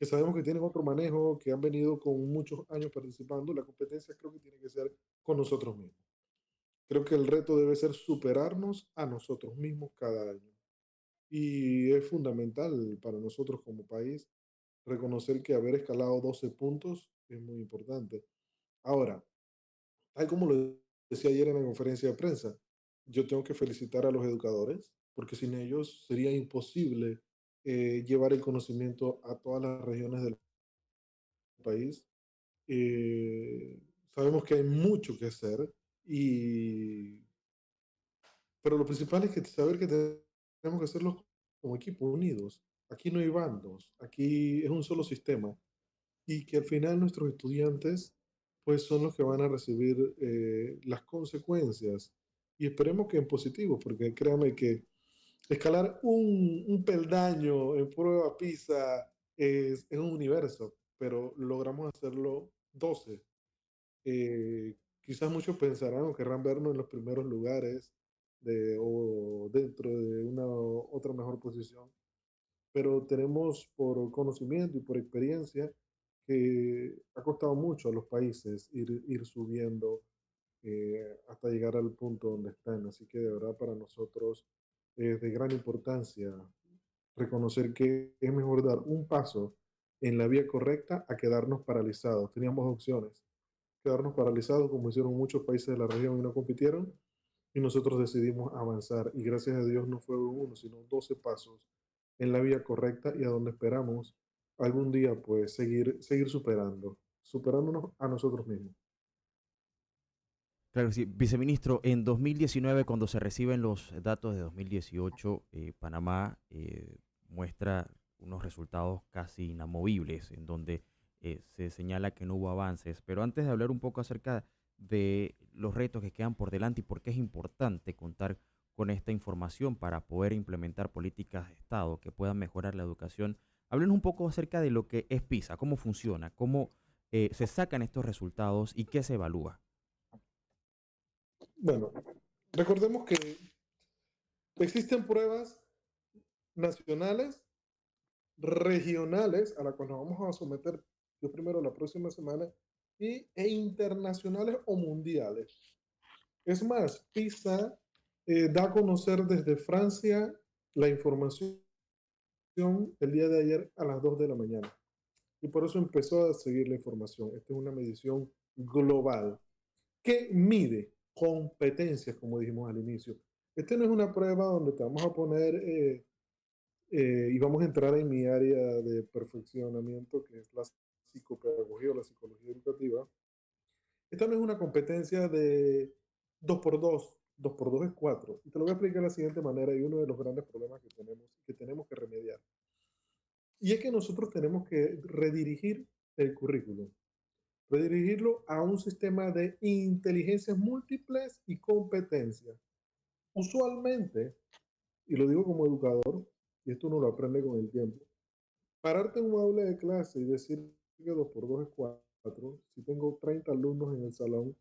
sabemos que tienen otro manejo, que han venido con muchos años participando. La competencia creo que tiene que ser con nosotros mismos. Creo que el reto debe ser superarnos a nosotros mismos cada año. Y es fundamental para nosotros como país reconocer que haber escalado 12 puntos es muy importante. Ahora, tal como lo decía ayer en la conferencia de prensa, yo tengo que felicitar a los educadores, porque sin ellos sería imposible llevar el conocimiento a todas las regiones del país. Eh, Sabemos que hay mucho que hacer, y, pero lo principal es que saber que tenemos que hacerlo como equipo unidos. Aquí no hay bandos, aquí es un solo sistema y que al final nuestros estudiantes pues son los que van a recibir las consecuencias y esperemos que en positivo, porque créame que escalar un peldaño en prueba PISA es un universo, pero logramos hacerlo 12. Quizás muchos pensarán o querrán vernos en los primeros lugares o dentro de una otra mejor posición, pero tenemos por conocimiento y por experiencia que ha costado mucho a los países ir subiendo hasta llegar al punto donde están. Así que de verdad para nosotros es de gran importancia reconocer que es mejor dar un paso en la vía correcta a quedarnos paralizados. Teníamos opciones, quedarnos paralizados como hicieron muchos países de la región y no compitieron, y nosotros decidimos avanzar y gracias a Dios no fue uno, sino 12 pasos en la vía correcta y a donde esperamos algún día pues seguir superándonos a nosotros mismos. Claro que sí. Viceministro, en 2019, cuando se reciben los datos de 2018, Panamá muestra unos resultados casi inamovibles, en donde se señala que no hubo avances. Pero antes de hablar un poco acerca de los retos que quedan por delante y por qué es importante contar con esta información para poder implementar políticas de Estado que puedan mejorar la educación, háblenos un poco acerca de lo que es PISA, cómo funciona, cómo se sacan estos resultados y qué se evalúa. Bueno, recordemos que existen pruebas nacionales, regionales, a las que nos vamos a someter yo primero la próxima semana, e internacionales o mundiales. Es más, PISA da a conocer desde Francia la información el día de ayer a las 2 de la mañana. Y por eso empezó a seguir la información. Esta es una medición global que mide competencias, como dijimos al inicio. Este no es una prueba donde te vamos a poner y vamos a entrar en mi área de perfeccionamiento, que es la psicopedagogía o la psicología educativa. Esta no es una competencia de 2 por 2, 2 por 2 es 4. Y te lo voy a explicar de la siguiente manera y uno de los grandes problemas que tenemos que remediar. Y es que nosotros tenemos que redirigir el currículum, redirigirlo a un sistema de inteligencias múltiples y competencias. Usualmente, y lo digo como educador, y esto uno lo aprende con el tiempo, pararte en un aula de clase y decir que 2 por 2 es 4, si tengo 30 alumnos en el salón,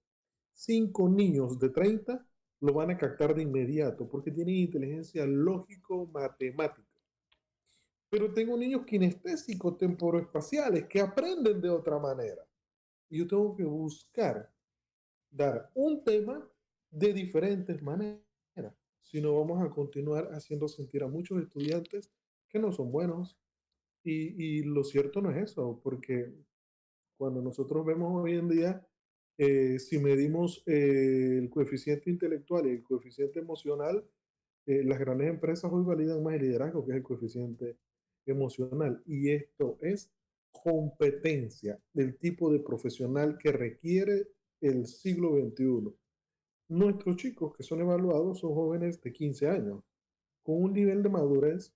5 niños de 30 lo van a captar de inmediato porque tienen inteligencia lógico-matemática. Pero tengo niños kinestésicos temporoespaciales que aprenden de otra manera. Y yo tengo que buscar dar un tema de diferentes maneras. Si no, vamos a continuar haciendo sentir a muchos estudiantes que no son buenos. Y lo cierto no es eso, porque cuando nosotros vemos hoy en día, si medimos el coeficiente intelectual y el coeficiente emocional, las grandes empresas hoy validan más el liderazgo, que es el coeficiente emocional. Y esto es competencia del tipo de profesional que requiere el siglo XXI. Nuestros chicos que son evaluados son jóvenes de 15 años, con un nivel de madurez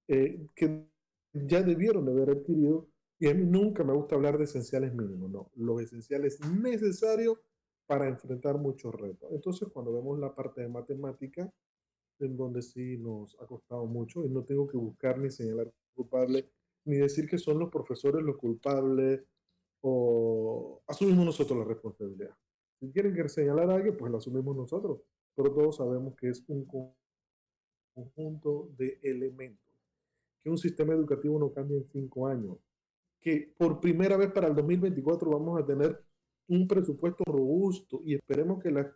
que ya debieron de haber adquirido. Y a mí nunca me gusta hablar de esenciales mínimos, no, los esenciales necesarios para enfrentar muchos retos. Entonces, cuando vemos la parte de matemática, en donde sí nos ha costado mucho y no tengo que buscar ni señalar culpable, ni decir que son los profesores los culpables, o asumimos nosotros la responsabilidad. Si quieren que señalar a alguien, pues lo asumimos nosotros, pero todos sabemos que es un conjunto de elementos, que un sistema educativo no cambia en 5 años, que por primera vez para el 2024 vamos a tener un presupuesto robusto y esperemos que las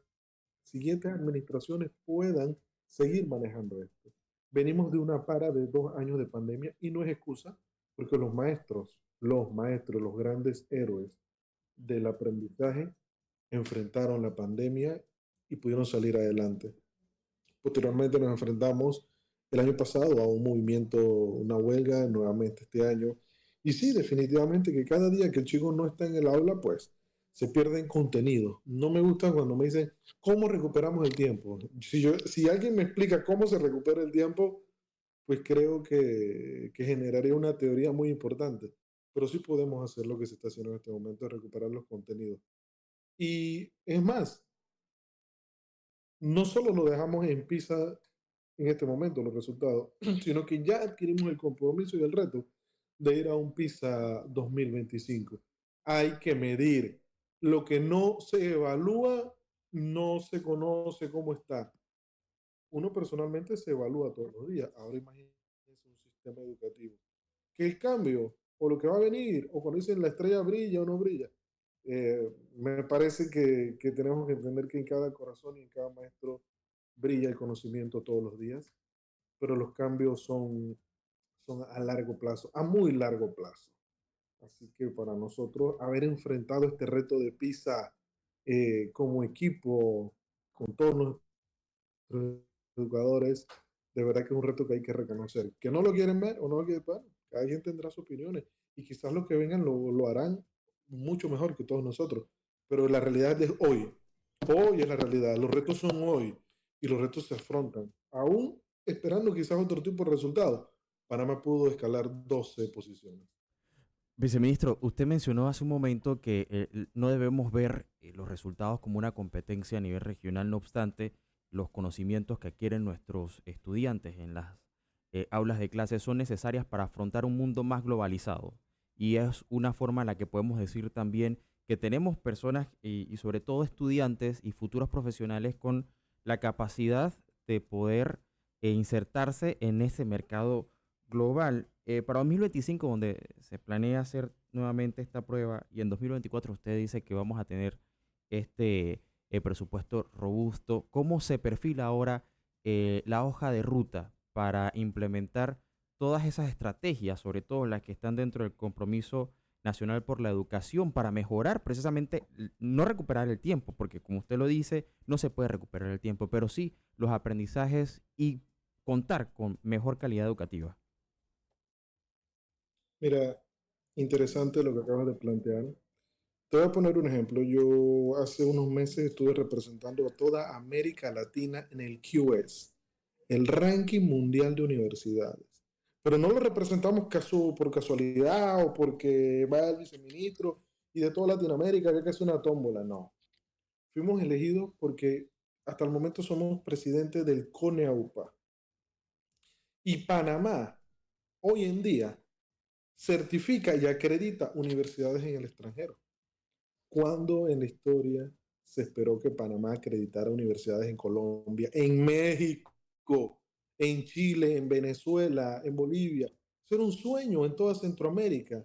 siguientes administraciones puedan seguir manejando esto. Venimos de una para de 2 años de pandemia y no es excusa porque los grandes héroes del aprendizaje enfrentaron la pandemia y pudieron salir adelante. Posteriormente nos enfrentamos el año pasado a un movimiento, una huelga, nuevamente este año. Y sí, definitivamente que cada día que el chico no está en el aula, pues se pierde en contenido. No me gusta cuando me dicen, ¿cómo recuperamos el tiempo? Si alguien me explica cómo se recupera el tiempo, pues creo que generaría una teoría muy importante. Pero sí podemos hacer lo que se está haciendo en este momento, recuperar los contenidos. Y es más, no solo lo dejamos en PISA en este momento, los resultados, sino que ya adquirimos el compromiso y el reto de ir a un PISA 2025. Hay que medir. Lo que no se evalúa, no se conoce cómo está. Uno personalmente se evalúa todos los días. Ahora imagínense un sistema educativo. Que el cambio, o lo que va a venir, o cuando dicen la estrella brilla o no brilla, me parece que tenemos que entender que en cada corazón y en cada maestro brilla el conocimiento todos los días, pero los cambios son a largo plazo, a muy largo plazo. Así que para nosotros haber enfrentado este reto de PISA como equipo, con todos nuestros educadores, de verdad que es un reto que hay que reconocer. Que no lo quieren ver o no lo quieren ver, cada quien tendrá sus opiniones y quizás los que vengan lo harán mucho mejor que todos nosotros. Pero la realidad es hoy. Hoy es la realidad. Los retos son hoy y los retos se afrontan. Aún esperando quizás otro tipo de resultado. Panamá pudo escalar 12 posiciones. Viceministro, usted mencionó hace un momento que no debemos ver los resultados como una competencia a nivel regional, no obstante, los conocimientos que adquieren nuestros estudiantes en las aulas de clase son necesarias para afrontar un mundo más globalizado. Y es una forma en la que podemos decir también que tenemos personas y sobre todo estudiantes y futuros profesionales con la capacidad de poder insertarse en ese mercado global. Para 2025, donde se planea hacer nuevamente esta prueba, y en 2024 usted dice que vamos a tener este presupuesto robusto, ¿cómo se perfila ahora la hoja de ruta para implementar todas esas estrategias, sobre todo las que están dentro del compromiso nacional por la educación, para mejorar precisamente, no recuperar el tiempo, porque como usted lo dice, no se puede recuperar el tiempo, pero sí los aprendizajes y contar con mejor calidad educativa? Mira, interesante lo que acabas de plantear. Te voy a poner un ejemplo. Yo hace unos meses estuve representando a toda América Latina en el QS, el ranking mundial de universidades. Pero no lo representamos por casualidad o porque va el viceministro y de toda Latinoamérica había que hacer una tómbola. No. Fuimos elegidos porque hasta el momento somos presidentes del CONEAUPA. Y Panamá, hoy en día, certifica y acredita universidades en el extranjero. ¿Cuándo en la historia se esperó que Panamá acreditara universidades en Colombia, en México, en Chile, en Venezuela, en Bolivia? Eso era un sueño en toda Centroamérica.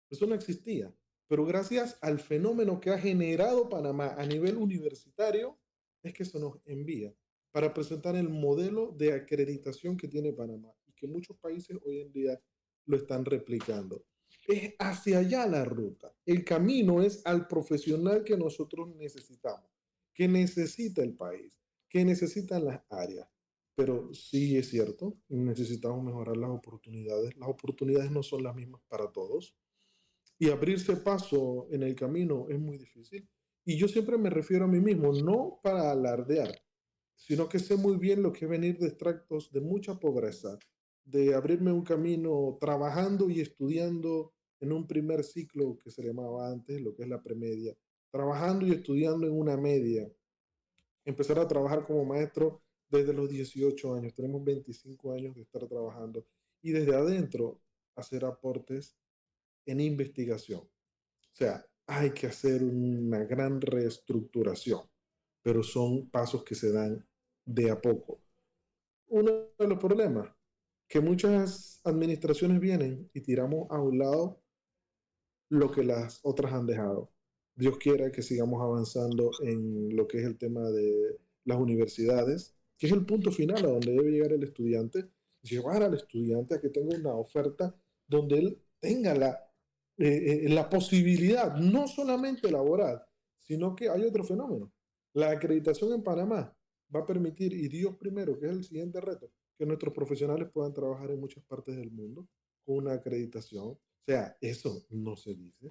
Eso no existía. Pero gracias al fenómeno que ha generado Panamá a nivel universitario, es que se nos envía para presentar el modelo de acreditación que tiene Panamá y que muchos países hoy en día lo están replicando. Es hacia allá la ruta. El camino es al profesional que nosotros necesitamos, que necesita el país, que necesitan las áreas. Pero sí es cierto, necesitamos mejorar las oportunidades. Las oportunidades no son las mismas para todos y abrirse paso en el camino es muy difícil. Y yo siempre me refiero a mí mismo, no para alardear, sino que sé muy bien lo que es venir de extractos de mucha pobreza, de abrirme un camino trabajando y estudiando en un primer ciclo que se llamaba antes, lo que es la premedia, trabajando y estudiando en una media, empezar a trabajar como maestro desde los 18 años, tenemos 25 años de estar trabajando y desde adentro hacer aportes en investigación. O sea, hay que hacer una gran reestructuración, pero son pasos que se dan de a poco. Uno de los problemas, que muchas administraciones vienen y tiramos a un lado lo que las otras han dejado. Dios quiera que sigamos avanzando en lo que es el tema de las universidades, que es el punto final a donde debe llegar el estudiante, llevar al estudiante a que tenga una oferta donde él tenga la posibilidad, no solamente laboral, sino que hay otro fenómeno. La acreditación en Panamá va a permitir, y Dios primero, que es el siguiente reto, que nuestros profesionales puedan trabajar en muchas partes del mundo con una acreditación. O sea, eso no se dice.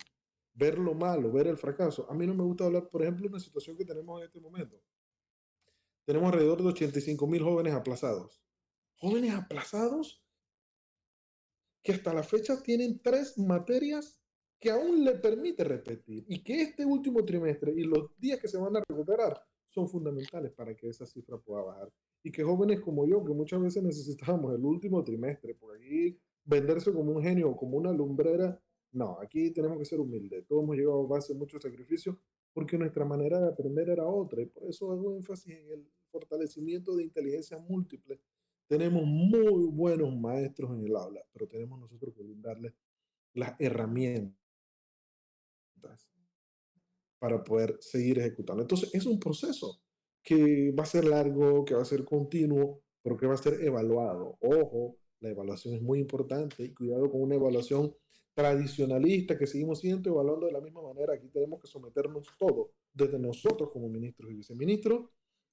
Ver lo malo, ver el fracaso. A mí no me gusta hablar, por ejemplo, de una situación que tenemos en este momento. Tenemos alrededor de 85.000 jóvenes aplazados. Jóvenes aplazados que hasta la fecha tienen 3 materias que aún le permite repetir y que este último trimestre y los días que se van a recuperar son fundamentales para que esa cifra pueda bajar. Y que jóvenes como yo, que muchas veces necesitábamos el último trimestre, por aquí venderse como un genio o como una lumbrera, no, aquí tenemos que ser humildes. Todos hemos llegado a base de muchos sacrificios porque nuestra manera de aprender era otra y por eso hago énfasis en el fortalecimiento de inteligencias múltiples. Tenemos muy buenos maestros en el aula, pero tenemos nosotros que brindarles las herramientas para poder seguir ejecutando. Entonces, es un proceso que va a ser largo, que va a ser continuo, pero que va a ser evaluado. Ojo, la evaluación es muy importante y cuidado con una evaluación tradicionalista que seguimos siendo evaluando de la misma manera. Aquí tenemos que someternos todo, desde nosotros como ministros y viceministros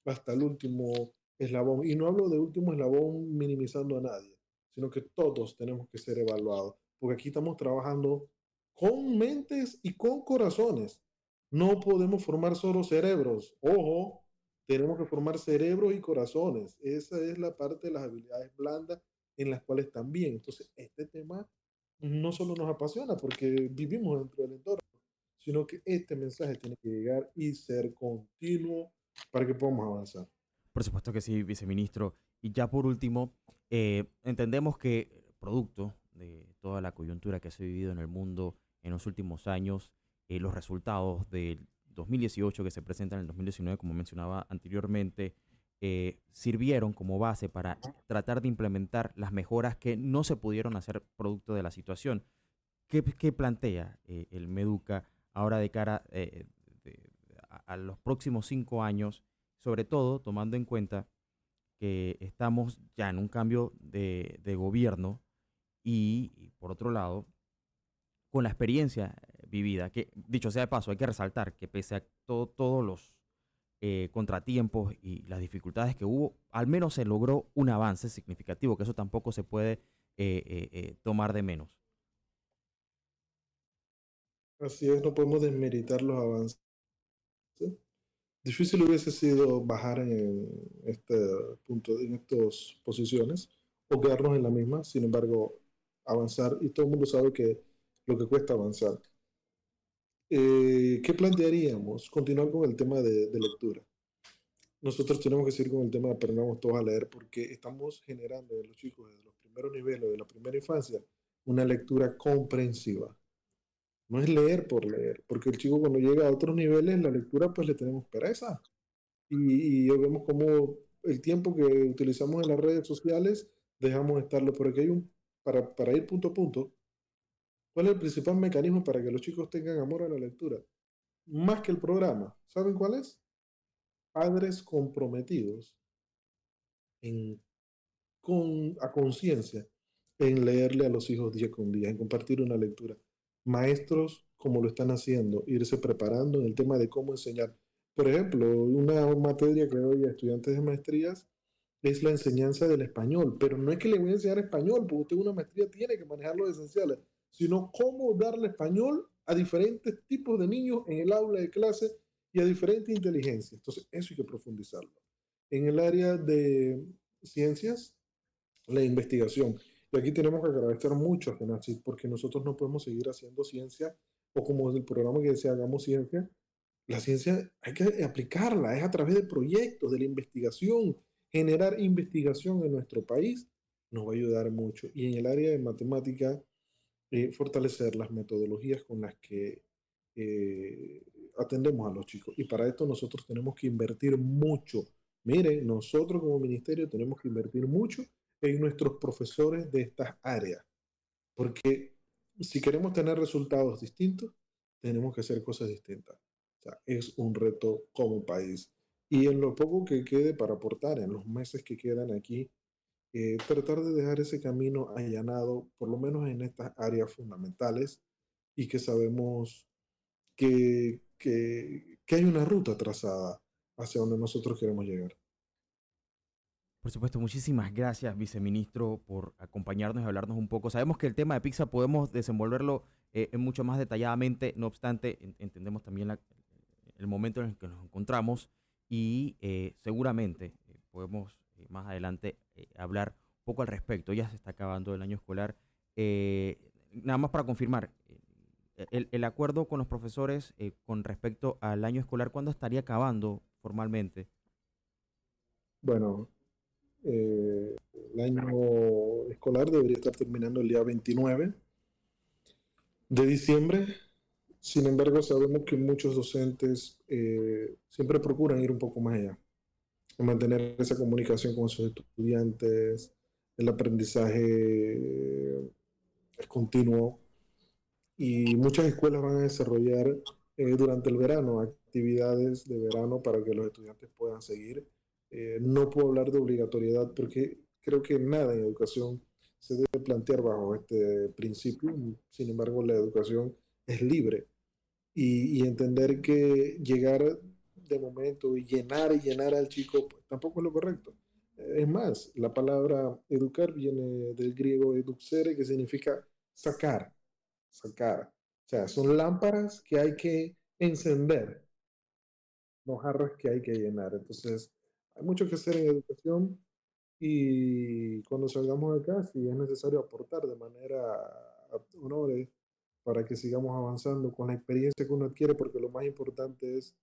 hasta el último eslabón. Y no hablo de último eslabón minimizando a nadie, sino que todos tenemos que ser evaluados, porque aquí estamos trabajando con mentes y con corazones. No podemos formar solo cerebros. Ojo, tenemos que formar cerebros y corazones. Esa es la parte de las habilidades blandas en las cuales también. Entonces, este tema no solo nos apasiona porque vivimos dentro del entorno, sino que este mensaje tiene que llegar y ser continuo para que podamos avanzar. Por supuesto que sí, viceministro. Y ya por último, entendemos que producto de toda la coyuntura que se ha vivido en el mundo en los últimos años, los resultados del 2018 que se presentan en el 2019, como mencionaba anteriormente, sirvieron como base para tratar de implementar las mejoras que no se pudieron hacer producto de la situación. ¿Qué plantea el Meduca ahora de cara de- a los próximos 5 años, sobre todo tomando en cuenta que estamos ya en un cambio de gobierno y, por otro lado, con la experiencia vivida, que dicho sea de paso, hay que resaltar que pese a todos los contratiempos y las dificultades que hubo, al menos se logró un avance significativo, que eso tampoco se puede tomar de menos. Así es, no podemos desmeritar los avances. Difícil hubiese sido bajar en este punto, en estas posiciones, o quedarnos en la misma, sin embargo, avanzar, y todo el mundo sabe que lo que cuesta avanzar. ¿Qué plantearíamos? Continuar con el tema de lectura. Nosotros tenemos que seguir con el tema de aprendamos todos a leer porque estamos generando en los chicos desde los primeros niveles, de la primera infancia, una lectura comprensiva. No es leer por leer, porque el chico cuando llega a otros niveles, la lectura pues le tenemos pereza. Y vemos como el tiempo que utilizamos en las redes sociales, dejamos de estarlo. Pero aquí hay para ir punto a punto, ¿cuál es el principal mecanismo para que los chicos tengan amor a la lectura? Más que el programa. ¿Saben cuál es? Padres comprometidos en, a conciencia en leerle a los hijos día con día, en compartir una lectura. Maestros, como lo están haciendo, irse preparando en el tema de cómo enseñar. Por ejemplo, una materia que doy a estudiantes de maestrías es la enseñanza del español, pero no es que le voy a enseñar español, porque usted en una maestría tiene que manejar los esenciales, sino cómo darle español a diferentes tipos de niños en el aula de clase y a diferentes inteligencias. Entonces, eso hay que profundizarlo. En el área de ciencias, la investigación. Y aquí tenemos que agradecer mucho a Genasis porque nosotros no podemos seguir haciendo ciencia o como el programa que decía hagamos ciencia. La ciencia hay que aplicarla, es a través de proyectos, de la investigación. Generar investigación en nuestro país nos va a ayudar mucho. Y en el área de matemática, fortalecer las metodologías con las que eh, atendemos a los chicos. Y para esto nosotros tenemos que invertir mucho. Miren, nosotros como ministerio tenemos que invertir mucho en nuestros profesores de estas áreas, porque si queremos tener resultados distintos, tenemos que hacer cosas distintas. O sea, es un reto como país. Y en lo poco que quede para aportar, en los meses que quedan aquí, tratar de dejar ese camino allanado, por lo menos en estas áreas fundamentales, y que sabemos que hay una ruta trazada hacia donde nosotros queremos llegar. Por supuesto, muchísimas gracias, viceministro, por acompañarnos y hablarnos un poco. Sabemos que el tema de pizza podemos desenvolverlo mucho más detalladamente, no obstante, entendemos también el momento en el que nos encontramos y seguramente podemos más adelante hablar un poco al respecto. Ya se está acabando el año escolar. Nada más para confirmar, el acuerdo con los profesores con respecto al año escolar, ¿cuándo estaría acabando formalmente? Bueno, el año escolar debería estar terminando el día 29 de diciembre. Sin embargo, sabemos que muchos docentes siempre procuran ir un poco más allá, mantener esa comunicación con sus estudiantes. El aprendizaje es continuo y muchas escuelas van a desarrollar durante el verano actividades de verano para que los estudiantes puedan seguir. No puedo hablar de obligatoriedad porque creo que nada en educación se debe plantear bajo este principio. Sin embargo, la educación es libre y entender que llegar de momento y llenar al chico pues, tampoco es lo correcto. Es más, la palabra educar viene del griego eduxere, que significa sacar, sacar. O sea, son lámparas que hay que encender, no jarras que hay que llenar. Entonces, hay mucho que hacer en educación y cuando salgamos de acá, si es necesario aportar de manera honores para que sigamos avanzando con la experiencia que uno adquiere, porque lo más importante es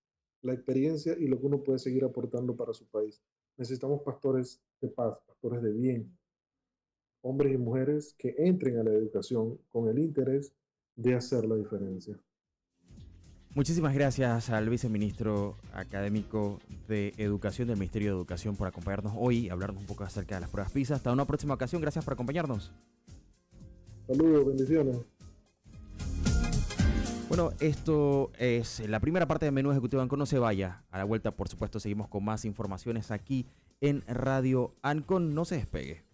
la experiencia y lo que uno puede seguir aportando para su país. Necesitamos pastores de paz, pastores de bien, hombres y mujeres que entren a la educación con el interés de hacer la diferencia. Muchísimas gracias al viceministro académico de Educación del Ministerio de Educación por acompañarnos hoy y hablarnos un poco acerca de las pruebas PISA. Hasta una próxima ocasión. Gracias por acompañarnos. Saludos, bendiciones. Bueno, esto es la primera parte de Menú Ejecutivo Ancon. No se vaya. A la vuelta, por supuesto, seguimos con más informaciones aquí en Radio Ancon. No se despegue.